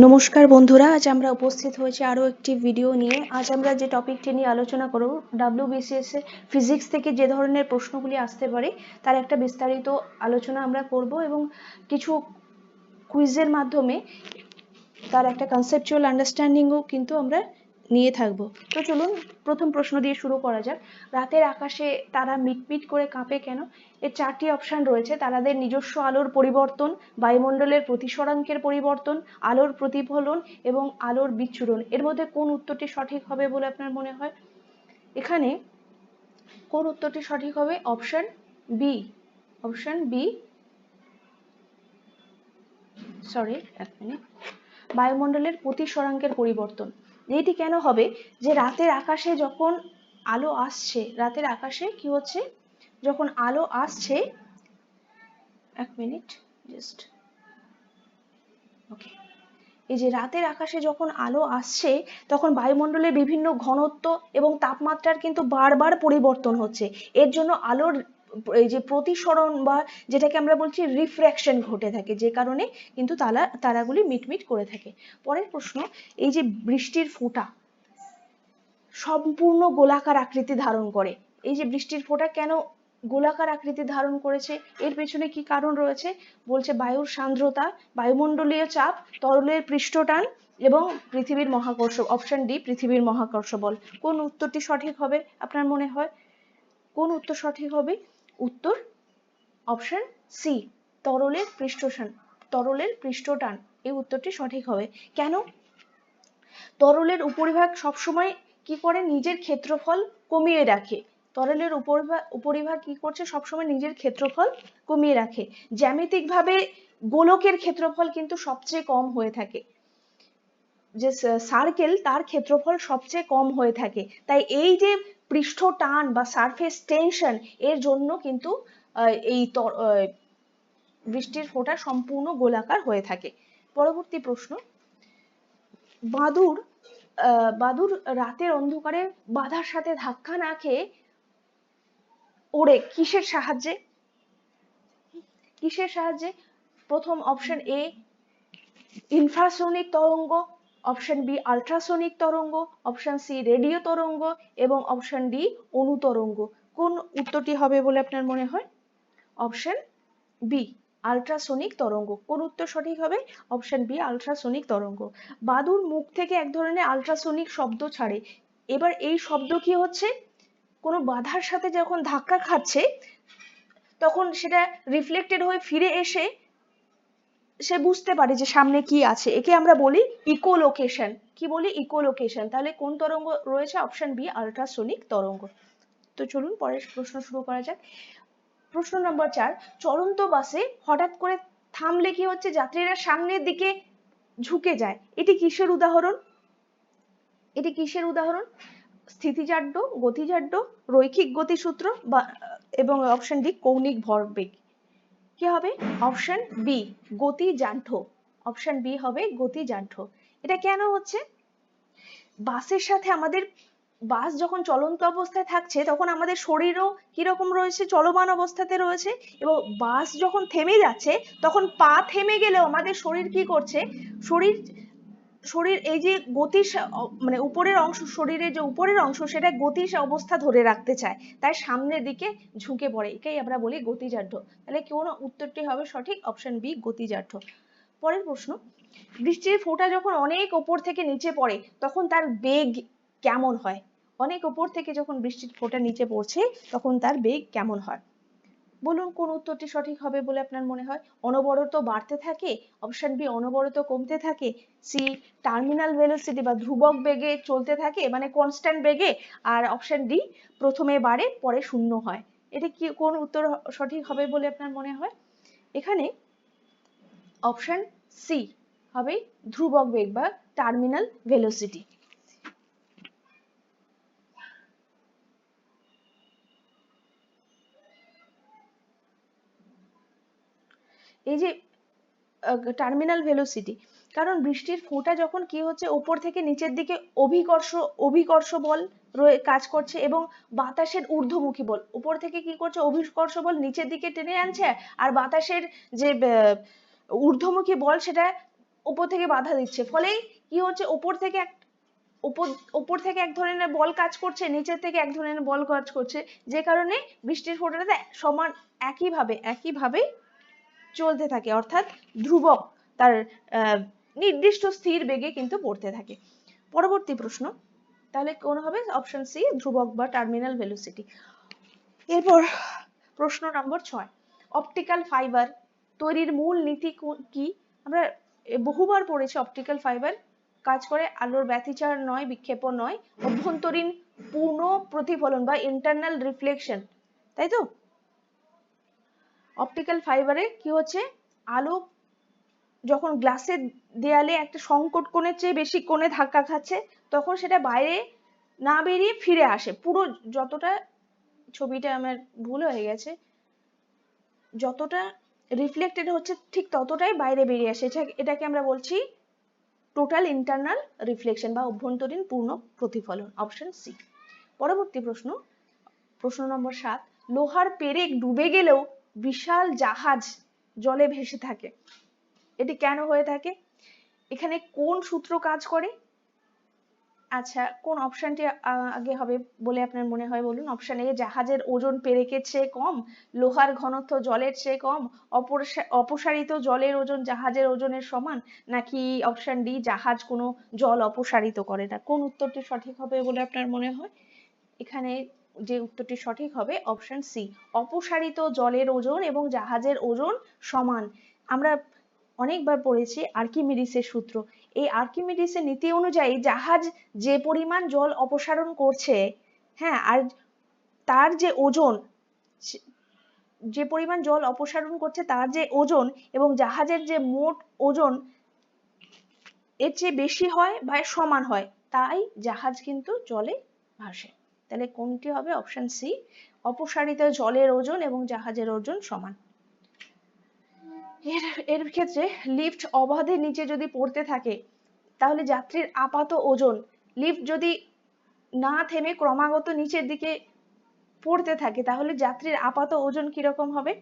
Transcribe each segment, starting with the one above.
নমস্কার বন্ধুরা, আজ আমরা উপস্থিত হয়েছি আরও একটি ভিডিও নিয়ে। আজ আমরা যে টপিকটি নিয়ে আলোচনা করব, WBCS এ ফিজিক্স থেকে যে ধরনের প্রশ্নগুলি আসতে পারে তার একটা বিস্তারিত আলোচনা আমরা করব এবং কিছু কুইজের মাধ্যমে তার একটা কনসেপচুয়াল আন্ডারস্ট্যান্ডিংও কিন্তু আমরা নিয়ে থাকব। তো চলুন প্রথম প্রশ্ন দিয়ে শুরু করা যাক। রাতের আকাশে তারা মিটমিট করে কাঁপে কেন? এর চারটি অপশন রয়েছে। তারাদের নিজস্ব আলোর পরিবর্তন, বায়ুমণ্ডলের প্রতিসরাঙ্কের পরিবর্তন, আলোর প্রতিফলন এবং আলোর বিচ্ছুরণ। এর মধ্যে কোন উত্তরটি সঠিক হবে বলে আপনার মনে হয়? এখানে কোন উত্তরটি সঠিক হবে? Option B. Option B, sorry এক মিনিট, বায়ুমণ্ডলের প্রতিসরাঙ্কের পরিবর্তন। এটি কেন হবে? যে রাতের আকাশে যখন আলো আসছে, রাতের আকাশে কি হচ্ছে, যখন আলো আসছে, এক মিনিট জাস্ট, ওকে, এই যে রাতের আকাশে যখন আলো আসছে তখন বায়ুমণ্ডলের বিভিন্ন ঘনত্ব এবং তাপমাত্রার কিন্তু বারবার পরিবর্তন হচ্ছে। এর জন্য আলোর এই যে প্রতিসরণ বা যেটাকে আমরা বলছি রিফ্র্যাকশন ঘটে থাকে, যে কারণে কিন্তু তারাগুলি মিটমিট করে থাকে। পরের প্রশ্ন, এই যে বৃষ্টির ফোঁটা সম্পূর্ণ গোলাকার আকৃতি ধারণ করে, এই যে বৃষ্টির ফোঁটা কেন গোলাকার আকৃতি ধারণ করেছে, এর পেছনে কি কারণ রয়েছে? বলছে বায়ুর সান্দ্রতা, বায়ুমণ্ডলীয় চাপ, তরলের পৃষ্ঠটান এবং পৃথিবীর মহাকর্ষ। অপশন ডি, পৃথিবীর মহাকর্ষ বল। কোন উত্তরটি সঠিক হবে আপনার মনে হয়? কোন উত্তর সঠিক হবে? উত্তর অপশন সি, তরলের পৃষ্ঠটান। তরলের পৃষ্ঠটান, এই উত্তরটি সঠিক হবে। কেন? তরলের উপরিভাগ সবসময় কি করে? নিজের ক্ষেত্রফল কমিয়ে রাখে। তরলের উপরিভাগ কি করছে? সবসময় নিজের ক্ষেত্রফল কমিয়ে রাখে। জ্যামিতিকভাবে গোলকের ক্ষেত্রফল কিন্তু সবচেয়ে কম হয়ে থাকে, যে সার্কেল তার ক্ষেত্রফল সবচেয়ে কম হয়ে থাকে। তাই এই যে পৃষ্ঠ টান বা সারফেস টেনশন, এর জন্য কিন্তু এই বৃষ্টির ফোঁটা সম্পূর্ণ গোলাকার হয়ে থাকে। পরবর্তী প্রশ্ন, বাদুর রাতের অন্ধকারে বাধার সাথে ধাক্কা না খেয়ে ওড়ে কিসের সাহায্যে? কিসের সাহায্যে? প্রথম অপশন এ, ইনফ্রাসোনিক তরঙ্গ, অপশন বি আল্ট্রাসোনিক তরঙ্গ, অপশন সি রেডিও তরঙ্গ এবং অপশন ডি অনুতরঙ্গ। কোন উত্তরটি হবে বলে আপনার মনে হয়? অপশন বি, আল্ট্রাসোনিক তরঙ্গ। কোন উত্তর সঠিক হবে? অপশন বি, আল্ট্রাসোনিক তরঙ্গ। বাদুর মুখ থেকে এক ধরনের আল্ট্রাসোনিক শব্দ ছাড়ে। এবার এই শব্দ কি হচ্ছে? কোনো বাধার সাথে যখন ধাক্কা খাচ্ছে তখন সেটা রিফ্লেক্টেড হয়ে ফিরে এসে সে বুঝতে পারে যে সামনে কি আছে। একে আমরা বলি ইকোলোকেশন। কি বলি? ইকোলোকেশন। তাহলে কোন তরঙ্গ রয়েছে? অপশন বি, আল্ট্রাসোনিক তরঙ্গ। তো চলুন পরের প্রশ্ন শুরু করা যাক। প্রশ্ন নম্বর 4, চলন্ত বাসে হঠাৎ করে থামলে কি হচ্ছে? যাত্রীরা সামনের দিকে ঝুঁকে যায়। এটি কিসের উদাহরণ? এটি কিসের উদাহরণ? স্থিতিজাড্য, গতিজাড্য, রৈখিক গতিসূত্র বা এবং অপশন ডি কৌণিক ভরবেগ। কি হবে? অপশন বি, গতিজাঢ্য। অপশন বি হবে গতিজাঢ্য। এটা কেন হচ্ছে? বাসের সাথে আমাদের, বাস যখন চলন্ত অবস্থায় থাকছে তখন আমাদের শরীরও কিরকম রয়েছে? চলমান অবস্থাতে রয়েছে। এবং বাস যখন থেমে যাচ্ছে তখন পা থেমে গেলেও আমাদের শরীর কি করছে? শরীর শরীর এই যে গতির মানে উপরের অংশ, শরীরের যে উপরের অংশ সেটা গতির অবস্থা ধরে রাখতে চায়, তাই সামনের দিকে ঝুঁকে পড়ে। একেই আমরা বলি গতিজাঢ্য। তাহলে কোন উত্তরটি হবে সঠিক? অপশন বি, গতিজাঢ্য। পরের প্রশ্ন, বৃষ্টির ফোঁটা যখন অনেক উপর থেকে নিচে পড়ে তখন তার বেগ কেমন হয়? অনেক উপর থেকে যখন বৃষ্টির ফোঁটা নিচে পড়ছে তখন তার বেগ কেমন হয়? বলুন কোন উত্তরটি সঠিক হবে বলে আপনার মনে হয়? অনবরত বাড়তে থাকে, অপশন বি অনবরত কমতে থাকে, সি টার্মিনাল ভেলোসিটি বা ধ্রুবক বেগে চলতে থাকে মানে কনস্ট্যান্ট বেগে, আর অপশন ডি প্রথমে বাড়ে পরে শূন্য হয়। এটা কি কোন উত্তর সঠিক হবে বলে আপনার মনে হয়? এখানে অপশন সি হবে ধ্রুবক বেগ বা টার্মিনাল ভেলোসিটি। এই যে টার্মিনাল ভেলোসিটি, কারণ বৃষ্টির ফোঁটা যখন কি হচ্ছে, উপর থেকে নিচের দিকে অভিকর্ষ বল কাজ করছে এবং বাতাসের ঊর্ধ্বমুখী বল। উপর থেকে কি করছে? অভিকর্ষ বল নিচের দিকে টেনে আনছে, আর বাতাসের যে ঊর্ধ্বমুখী বল সেটা উপর থেকে বাধা দিচ্ছে, ফলে কি হচ্ছে, উপর থেকে এক ধরনের বল কাজ করছে, নিচের থেকে এক ধরনের বল কাজ করছে, যে কারণে বৃষ্টির ফোঁটাটা সমান একইভাবে চলতে থাকে, অর্থাৎ ধ্রুবক, তার নির্দিষ্ট স্থির বেগে কিন্তু পড়তে থাকে। পরবর্তী প্রশ্ন, তাহলে কোন হবে? অপশন সি, ধ্রুবক বা টার্মিনাল ভেলোসিটি। এরপর প্রশ্ন নম্বর 6, অপটিক্যাল ফাইবার তৈরির মূল নীতি কি? আমরা বহুবার পড়েছি, অপটিক্যাল ফাইবার কাজ করে আলোর ব্যতিচার নয়, বিক্ষেপণ নয়, অভ্যন্তরীণ পূর্ণ প্রতিফলন বা ইন্টারনাল রিফ্লেকশন, তাই তো? অপটিক্যাল ফাইবারে কি হচ্ছে, আলো যখন গ্লাসের দেয়ালে একটা সংকট কোণের চেয়ে বেশি কোণে ধাক্কা খাচ্ছে, তখন সেটা বাইরে না বেরিয়ে ফিরে আসে, পুরো যতটা, ছবিটা আমার ভুল হয়ে গেছে, যতটা রিফ্লেক্টেড হচ্ছে ঠিক ততটাই বাইরে বেরিয়ে আসে, এটাকে আমরা বলছি টোটাল ইন্টারনাল রিফ্লেকশন বা অভ্যন্তরীণ পূর্ণ প্রতিফলন, অপশন সি। পরবর্তী প্রশ্ন নম্বর 7, লোহার পেরেক ডুবে গেলেও বিশাল জাহাজ জলে ভেসে থাকে, এটি কেন হয়ে থাকে? এখানে কোন সূত্র কাজ করে? আচ্ছা, কোন অপশনটি আগে হবে বলে আপনার মনে হয় বলুন? অপশন এ, জাহাজের ওজন পেরেকের চেয়ে কম, লোহার ঘনত্ব জলের চেয়ে কম, অপসারিত জলের ওজন জাহাজের ওজনের সমান, নাকি অপশন ডি, জাহাজ কোনো জল অপসারিত করে না? কোন উত্তরটি সঠিক হবে বলে আপনার মনে হয়? এখানে যে উত্তরটি সঠিক হবে অপশন সি, অপসারিত জলের ওজন এবং জাহাজের ওজন সমান। আমরা অনেকবার পড়েছি আর্কিমিডিসের সূত্র, এই আর্কিমিডিসের নীতি অনুযায়ী জাহাজ যে পরিমাণ জল অপসারণ করছে, হ্যাঁ, আর তার যে ওজন, যে পরিমাণ জল অপসারণ করছে তার যে ওজন এবং জাহাজের যে মোট ওজন এর চেয়ে বেশি হয় বা সমান হয়, তাই জাহাজ কিন্তু জলে ভাসে। তাহলে কোনটি হবে? অপশন সি, অপসারিত জলের ওজন এবং জাহাজের ওজন সমান। এর ক্ষেত্রে লিফট অবাধে নিচে যদি পড়তে থাকে, তাহলে যাত্রীর আপাত ওজন, লিফট যদি না থেমে ক্রমাগত নিচের দিকে পড়তে থাকে, তাহলে যাত্রীর আপাত ওজন কিরকম হবে?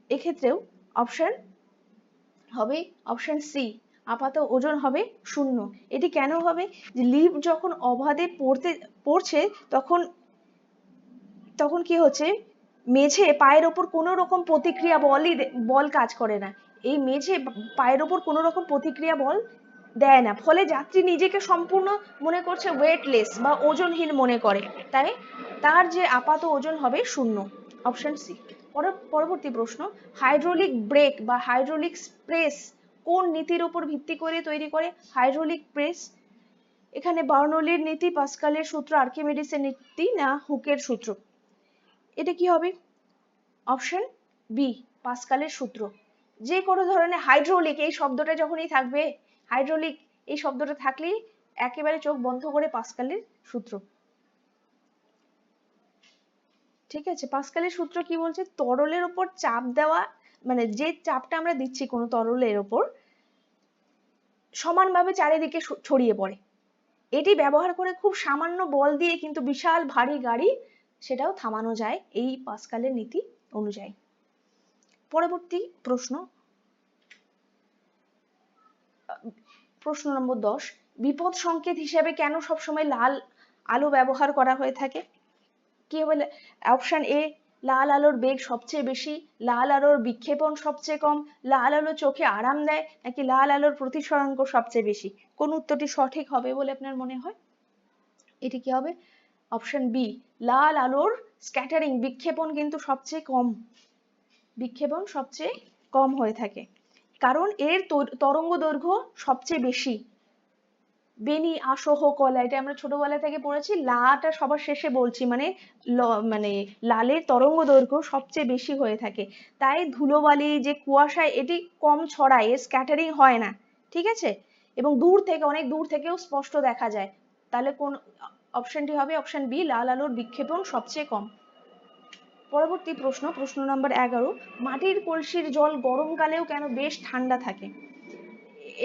এক্ষেত্রেও অপশন হবে অপশন সি, আপাত ওজন হবে 0। এটি কেন হবে? যে লিফট যখন অবাধে পড়ছে তখন কি হচ্ছে, মেঝে পায়ের ওপর কোনো রকম প্রতিক্রিয়া বল কাজ করে না, এই মেঝে পায়ের ওপর কোনো রকম প্রতিক্রিয়া বল দেয় না, ফলে যাত্রী নিজেকে সম্পূর্ণ মনে করছে ওয়েটলেস বা ওজনহীন মনে করে, তাই তার যে আপাত ওজন হবে 0, অপশন সি। পরবর্তী প্রশ্ন, হাইড্রোলিক ব্রেক বা হাইড্রোলিক প্রেস কোন নীতির উপর ভিত্তি করে তৈরি করে? হাইড্রোলিক প্রেস, এখানে বার্নৌলির নীতি, পাস্কালের সূত্র, আর্কিমিডিসের নীতি, না হুকের সূত্র? এটা কি হবে? অপশন বি, পাস্কালের সূত্র। যে কোনো ধরনের হাইড্রোলিক এই শব্দটা যখনই থাকবে, হাইড্রোলিক এই শব্দটা থাকলেই একেবারে চোখ বন্ধ করে পাস্কালের সূত্র। ঠিক আছে, পাস্কালের সূত্র কি বলছে? তরলের উপর চাপ দেওয়া, মানে যে চাপটা আমরা দিচ্ছি কোনো তরলের উপর, সমানভাবে চারিদিকে ছড়িয়ে পড়ে, এটি ব্যবহার করে খুব সামান্য বল দিয়ে কিন্তু বিশাল ভারী গাড়ি সেটাও থামানো যায় এই পাস্কালের নীতি অনুযায়ী। পরবর্তী প্রশ্ন নম্বর 10, বিপদ সংকেত হিসেবে কেন সবসময় লাল আলো ব্যবহার করা হয়ে থাকে? কি হবে? অপশন এ, লাল আলোর বেগ সবচেয়ে বেশি, লাল আলোর বিক্ষেপণ সবচেয়ে কম, লাল আলো চোখে আরাম দেয়, নাকি লাল আলোর প্রতিসরাঙ্ক সবচেয়ে বেশি? কোন উত্তরটি সঠিক হবে বলে আপনার মনে হয়? এটি কি হবে? অপশন বি, লাল আলোর স্ক্যাটারিং, বিক্ষেপণ কিন্তু সবচেয়ে কম, বিক্ষেপণ সবচেয়ে কম হয়ে থাকে, কারণ এর তরঙ্গ দৈর্ঘ্য সবচেয়ে বেশি। বেনি আসহ কলা, এটা আমরা ছোটবেলা থেকে পড়েছি, লাটা সবার শেষে বলছি, মানে লালের তরঙ্গ দৈর্ঘ্য সবচেয়ে বেশি হয়ে থাকে, তাই ধুলোবালি যে কুয়াশায় এটি কম ছড়ায়, এর স্ক্যাটারিং হয় না, ঠিক আছে, এবং অনেক দূর থেকেও স্পষ্ট দেখা যায়। তাহলে কোন অপশনটি হবে? অপশন বি, লাল আলোর বিক্ষেপণ সবচেয়ে কম। পরবর্তী প্রশ্ন নম্বর 11, মাটির কলসির জল গরমকালেও কেন বেশ ঠান্ডা থাকে?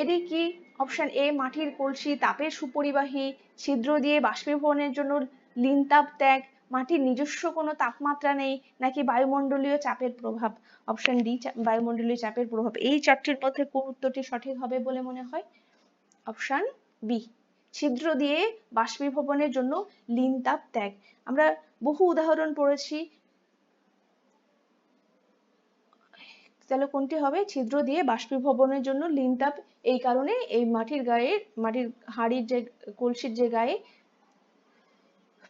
এটি কি? অপশন এ, মাটির কলসি তাপের সুপরিবাহী, ছিদ্র দিয়ে বাষ্পীভবনের জন্য লিনতাপ ত্যাগ, মাটির নিজস্ব কোনো তাপমাত্রা নেই, নাকি বায়ুমণ্ডলীয় চাপের প্রভাব? অপশন ডি, বায়ুমণ্ডলীয় চাপের প্রভাব। এই চারটির মধ্যে কোন উত্তরটি সঠিক হবে বলে মনে হয়? অপশন বি, ছিদ্র দিয়ে বাষ্পীভবনের জন্য লিন তাপ ত্যাগ। আমরা বহু উদাহরণ পড়েছি, তাহলে কোনটি হবে? ছিদ্র দিয়ে বাষ্পীভবনের জন্য লিন তাপ। এই কারণে এই মাটির গায়ে, মাটির হাঁড়ির যে কলসির যে গায়ে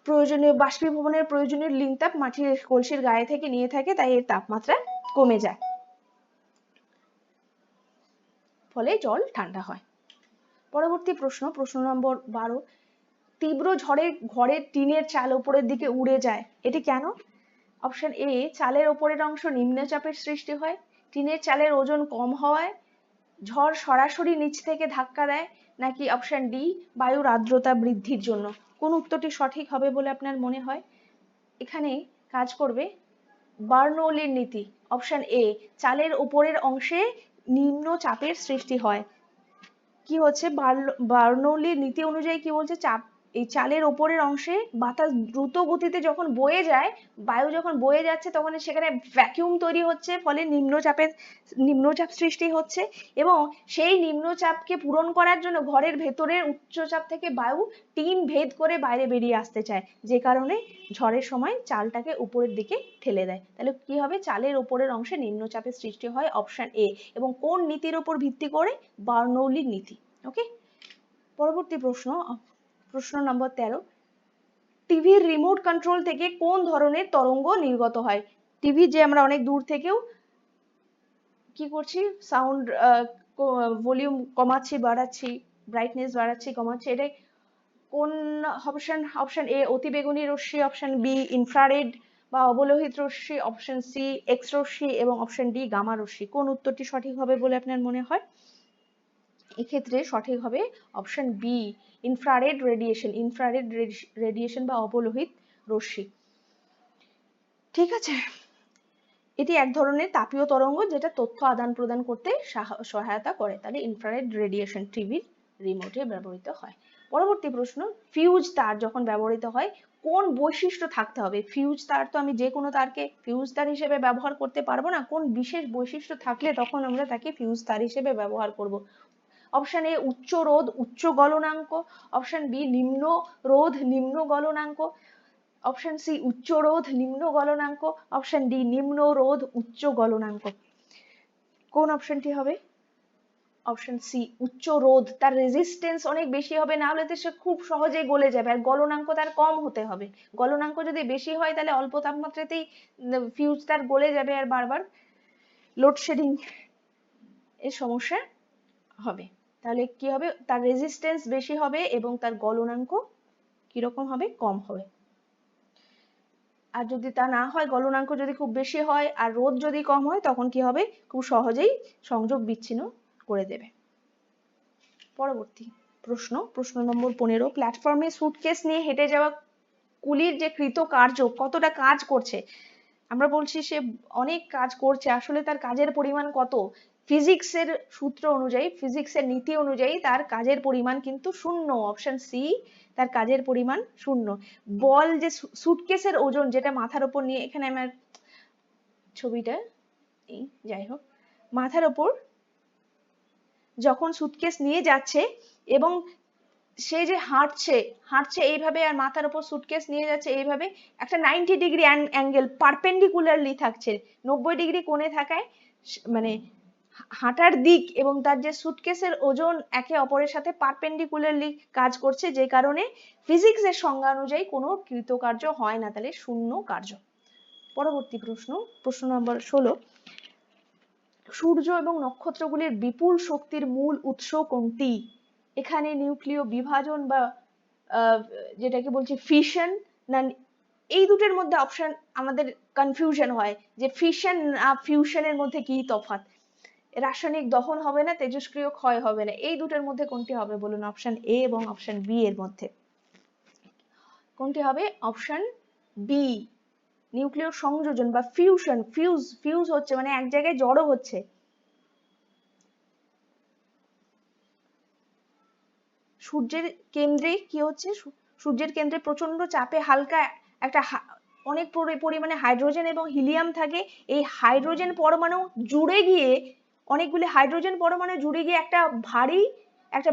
প্রয়োজনীয় বাষ্পীভবনের প্রয়োজনীয় লিন তাপ মাটির কলসির গায়ে থেকে নিয়ে থাকে, তাই এর তাপমাত্রা কমে যায়, ফলে জল ঠান্ডা হয়। পরবর্তী প্রশ্ন, প্রশ্ন নম্বর 12, তীব্র ঝড়ে ঘরের টিনের চাল উপরের দিকে উড়ে যায়, এটি কেন? অপশন এ, চালের ওপরের অংশ নিম্নচাপের সৃষ্টি হয়, টিনের চালের ওজন কম হওয়ায়, ঝড় সরাসরি নিচ থেকে ধাক্কা দেয়, নাকি অপশন ডি, বায়ুর আর্দ্রতা বৃদ্ধির জন্য। কোন উত্তরটি সঠিক হবে বলে আপনার মনে হয়? এখানে কাজ করবে বার্নৌলির নীতি। অপশন এ, চালের উপরের অংশে নিম্ন চাপের সৃষ্টি হয়। কি হচ্ছে, বার্নৌলির নীতি অনুযায়ী কি বলছে, চাপ, এই চালের ওপরের অংশে বাতাস দ্রুত গতিতে যখন বয়ে যায়, বায়ু যখন বয়ে যাচ্ছে, তখন সেখানে ভ্যাকিউম তৈরি হচ্ছে, ফলে নিম্নচাপ সৃষ্টি হচ্ছে, এবং সেই নিম্নচাপকে পূরণ করার জন্য ঘরের ভেতরের উচ্চচাপ থেকে বায়ু টিন ভেদ করে বাইরে বেরিয়ে আসতে চায়, যে কারণে ঝড়ের সময় চালটাকে উপরের দিকে ঠেলে দেয়। তাহলে কি হবে, চালের ওপরের অংশে নিম্নচাপের সৃষ্টি হয়, অপশন এ। এবং কোন নীতির উপর ভিত্তি করে? বার্নৌলির নীতি। ওকে, পরবর্তী প্রশ্ন, প্রশ্ন নম্বর 13, টিভির রিমোট কন্ট্রোল থেকে কোন ধরনের তরঙ্গ নির্গত হয়? টিভি যে আমরা অনেক দূর থেকেও কি করছি, সাউন্ড ভলিউম কমাচ্ছি বাড়াচ্ছি, ব্রাইটনেস বাড়াচ্ছি কমাচ্ছি, এটা কোন অপশন? অপশন এ, অতিবেগুনি রশ্মি, অপশন বি, ইনফ্রারেড বা অবলোহিত রশ্মি, অপশন সি, এক্স রশ্মি, এবং অপশন ডি, গামা রশ্মি। কোন উত্তরটি সঠিক হবে বলে আপনার মনে হয়? এক্ষেত্রে সঠিক হবে option B, infrared radiation, infrared radiation বা অবলোহিত রশ্মি। ঠিক আছে, এটি এক ধরনের তাপীয় তরঙ্গ যেটা তথ্য আদান প্রদান করতে সহায়তা করে, তাহলে ইনফ্রারেড রেডিয়েশন টিভির রিমোটে ব্যবহৃত হয়। পরবর্তী প্রশ্ন, ফিউজ তার যখন ব্যবহৃত হয় কোন বৈশিষ্ট্য থাকতে হবে? ফিউজ তার তো আমি যে কোনো তারকে ফিউজ তার হিসেবে ব্যবহার করতে পারবো না, কোন বিশেষ বৈশিষ্ট্য থাকলে তখন আমরা তাকে ফিউজ তার হিসেবে ব্যবহার করব? অপশন এ, উচ্চ রোধ উচ্চ গলনাঙ্ক, অপশন বি, নিম্ন রোধ নিম্ন গলনাঙ্ক, অপশন সি, উচ্চ রোধ নিম্ন গলনাঙ্ক, অপশন ডি, নিম্ন রোধ উচ্চ গলনাঙ্ক। কোন অপশনটি হবে? অপশন সি, উচ্চ রোধ, তার রেজিস্ট্যান্স অনেক বেশি হবে, না হলে তো সে খুব সহজেই গলে যাবে, আর গলনাঙ্ক তার কম হতে হবে। গলনাঙ্ক যদি বেশি হয় তাহলে অল্প তাপমাত্রাতেই ফিউজ তার গলে যাবে, আর বারবার লোডশেডিং এর সমস্যা হবে। তাহলে কি হবে, তার রেজিস্ট্যান্স বেশি হবে এবং তার গলনাঙ্ক কিরকম হবে? কম হবে। আর যদি তা না হয়, গলনাঙ্ক যদি খুব বেশি হয় আর রোধ যদি কম হয়, তখন কি হবে, খুব সহজেই সংযোগ বিচ্ছিন্ন করে দেবে। পরবর্তী প্রশ্ন, প্রশ্ন নম্বর 15, প্ল্যাটফর্মে সুটকেস নিয়ে হেঁটে যাওয়া কুলির যে কৃতকার্য কতটা কাজ করছে? আমরা বলছি সে অনেক কাজ করছে, আসলে তার কাজের পরিমাণ কত? ফিজিক্সের সূত্র অনুযায়ী, ফিজিক্সের নীতি অনুযায়ী তার কাজের পরিমাণ কিন্তু 0, অপশন সি, তার কাজের পরিমাণ 0। বল যে সুটকেসের ওজন যেটা মাথার উপর নিয়ে, এখানে আমার ছবিটা এই, যাই হোক, মাথার উপর যখন সুটকেস নিয়ে যাচ্ছে এবং সে যে হাঁটছে হাঁটছে এইভাবে, আর মাথার উপর সুটকেস নিয়ে যাচ্ছে এইভাবে, একটা 90 ডিগ্রি অ্যাঙ্গেল পারপেন্ডিকুলারলি থাকছে, 90 ডিগ্রি কোণে থাকায় মানে হাঁটার দিক এবং তার যে সুটকেসের ওজন একে অপরের সাথে পারপেন্ডিকুলারলি কাজ করছে, যে কারণে ফিজিক্সের সংজ্ঞা অনুযায়ী কোনো কৃতকার্য হয় না, তাহলে 0 কার্য। পরবর্তী প্রশ্ন, প্রশ্ন নম্বর 16, সূর্য এবং নক্ষত্রগুলির বিপুল শক্তির মূল উৎস কোনটি? এখানে নিউক্লিয় বিভাজন বা যেটাকে বলছি ফিশন, না এই দুটোর মধ্যে অপশন আমাদের কনফিউশন হয় যে ফিশন আর ফিউশনের মধ্যে কি তফাৎ? রাসায়নিক দহন হবে না, তেজস্ক্রিয় ক্ষয় হবে না, এই দুটোর মধ্যে কোনটি হবে বলুন? অপশন এ এবং অপশন বি এর মধ্যে কোনটি হবে? অপশন বি, নিউক্লিয় সংযোজন বা ফিউশন। ফিউজ হচ্ছে মানে এক জায়গায় জড়ো হচ্ছে। সূর্যের কেন্দ্রে কি হচ্ছে, সূর্যের কেন্দ্রে প্রচন্ড চাপে হালকা একটা অনেক পরিমাণে হাইড্রোজেন এবং হিলিয়াম থাকে। এই হাইড্রোজেন পরমাণু জুড়ে গিয়ে, অনেকগুলি হাইড্রোজেন পরমাণু জুড়ে গিয়ে একটা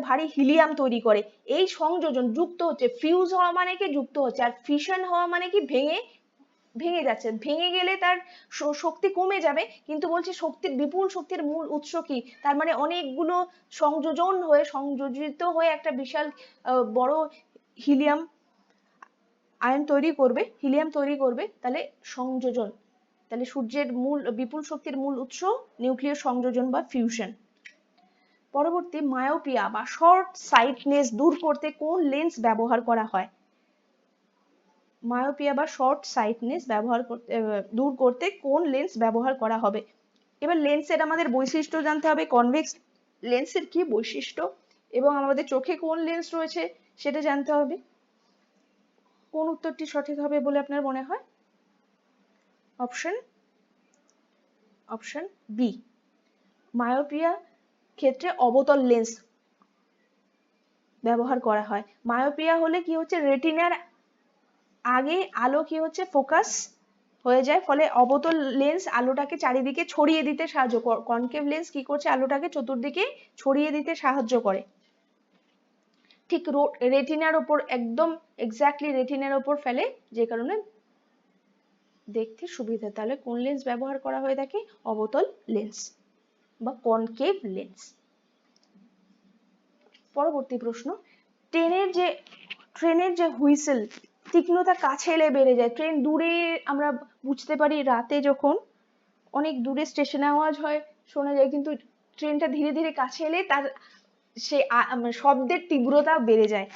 ভারী হিলিয়াম তৈরি করে। এই সংযোজন যুক্ত হচ্ছে, ফিউজ হওয়া মানে কি যুক্ত হচ্ছে, আর ফিশন হওয়া মানে কি ভেঙে যাচ্ছে। ভেঙে গেলে তার শক্তি কমে যাবে, কিন্তু বলছে বিপুল শক্তির মূল উৎস কি, তার মানে অনেকগুলো সংযোজিত হয়ে একটা বিশাল বড় হিলিয়াম তৈরি করবে। তাহলে সংযোজন, তাহলে সূর্যের বিপুল শক্তির মূল উৎস নিউক্লিয় সংযোজন বা ফিউশন। পরবর্তী, মায়োপিয়া বা শর্ট সাইটনেস দূর করতে কোন লেন্স ব্যবহার করা হয়? মায়োপিয়া বা শর্ট সাইটনেস দূর করতে কোন লেন্স ব্যবহার করা হবে? এবার লেন্সের আমাদের বৈশিষ্ট্য জানতে হবে, কনভেক্স লেন্সের কি বৈশিষ্ট্য, এবং আমাদের চোখে কোন লেন্স রয়েছে সেটা জানতে হবে। কোন উত্তরটি সঠিক হবে বলে আপনার মনে হয়? অপশন বি, মায়োপিয়া ক্ষেত্রে অবতল লেন্স ব্যবহার করা হয়। মায়োপিয়া হলে কি হচ্ছে, রেটিনার আগে আলো কি হচ্ছে ফোকাস হয়ে যায়, ফলে অবতল লেন্স আলোটাকে চারিদিকে ছড়িয়ে দিতে সাহায্য করে। কনকেভ লেন্স কি করছে, আলোটাকে চতুর্দিকে ছড়িয়ে দিতে সাহায্য করে। ঠিক রেটিনার উপর, একদম এক্স্যাক্টলি রেটিনার উপর ফেলে, যে কারণে দেখতে সুবিধা। তাহলে কোন লেন্স ব্যবহার করা হয়ে থাকে? অবতল লেন্স বা কনকেভ লেন্স। পরবর্তী প্রশ্ন, ট্রেনের যে হুইসেল তীক্ষ্ণতা কাছে এলে বেড়ে যায়। ট্রেন দূরে আমরা বুঝতে পারি, রাতে যখন অনেক দূরে স্টেশনে আওয়াজ হয় শোনা যায়, কিন্তু ট্রেনটা ধীরে ধীরে কাছে এলে তার সে শব্দের তীব্রতা বেড়ে যায়।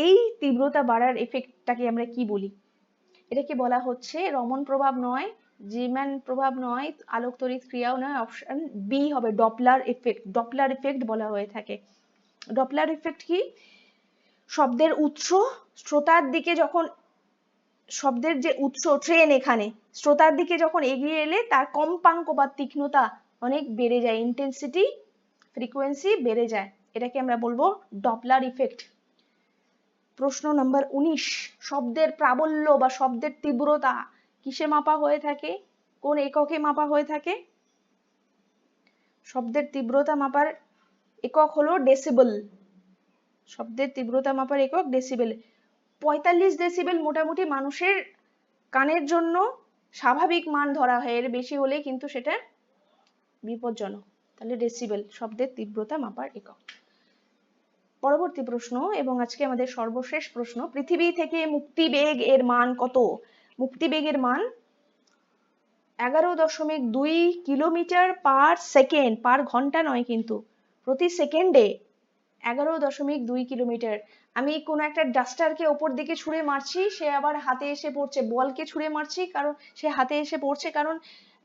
এই তীব্রতা বাড়ার এফেক্টটাকে আমরা কি বলি? এটাকে বলা হচ্ছে রমন প্রভাব নয়, জিম্যান প্রভাব নয়, আলোক তড়িৎ ক্রিয়াও নয়, অপশন বি হবে ডপলার এফেক্ট। ডপলার এফেক্ট বলা হয়ে থাকে। ডপলার এফেক্ট কি? শব্দের উৎস শ্রোতার দিকে যখন, শব্দের যে উৎস ট্রেন, এখানে শ্রোতার দিকে যখন এগিয়ে এলে তার কম্পাঙ্ক বা তীক্ষ্ণতা অনেক বেড়ে যায়, ইন্টেন্সিটি ফ্রিকোয়েন্সি বেড়ে যায়, এটাকে আমরা বলবো ডপলার ইফেক্ট। প্রশ্ন নাম্বার 19, শব্দের প্রাবল্য বা শব্দের তীব্রতা কিসে মাপা হয়ে থাকে? কোন এককে মাপা হয়ে থাকে? শব্দের তীব্রতা মাপার একক হলো ডেসিবেল। শব্দের তীব্রতা মাপার একক ডেসিবেল। 45 ডেসিবেল মোটামুটি মানুষের কানের জন্য স্বাভাবিক মান ধরা হয়, এর বেশি হলে কিন্তু সেটা বিপজ্জনক। তাহলে ডেসিবেল শব্দের তীব্রতা মাপার একক। পরবর্তী প্রশ্ন, এবং আজকে আমাদের সর্বশেষ প্রশ্ন, পৃথিবী থেকে মুক্তিবেগ এর মান কত? মুক্তিবেগের মান 11.2 কিলোমিটার পার সেকেন্ড, পার ঘন্টা নয় কিন্তু, প্রতি সেকেন্ডে 11.2 কিলোমিটার। আমি কোন একটা ডাস্টারকে ওপর দিকে ছুঁড়ে মারছি, সে আবার হাতে এসে পড়ছে। বলকে ছুঁড়ে মারছি, কারণ সে হাতে এসে পড়ছে, কারণ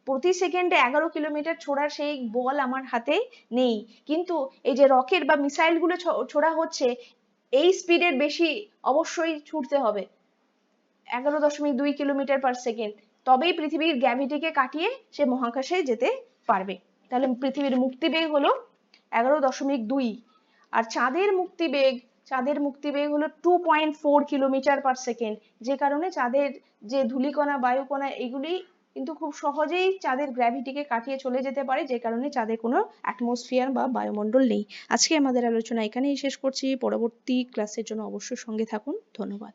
প্রতি সেকেন্ডে 11 কিলোমিটার ছোড়ার সেই বল আমার হাতে নেই। কিন্তু এই যে রকেট বা মিসাইল গুলো ছোড়া হচ্ছে, এই স্পিডের বেশি অবশ্যই ছুটতে হবে, 11.2 কিলোমিটার পার সেকেন্ড, তবেই পৃথিবীর গ্র্যাভিটিকে কাটিয়ে সে মহাকাশে যেতে পারবে। তাহলে পৃথিবীর মুক্তিবেগ হলো 11.2। আর চাঁদের মুক্তিবেগ হলো 2.4 কিলোমিটার পার সেকেন্ড, যে কারণে চাঁদের যে ধূলিকণা, বায়ুকণা, এগুলি কিন্তু খুব সহজেই চাঁদের গ্র্যাভিটিকে কাটিয়ে চলে যেতে পারে, যে কারণে চাঁদে কোনো অ্যাটমসফিয়ার বা বায়ুমণ্ডল নেই। আজকে আমাদের আলোচনা এখানেই শেষ করছি। পরবর্তী ক্লাসের জন্য অবশ্যই সঙ্গে থাকুন। ধন্যবাদ।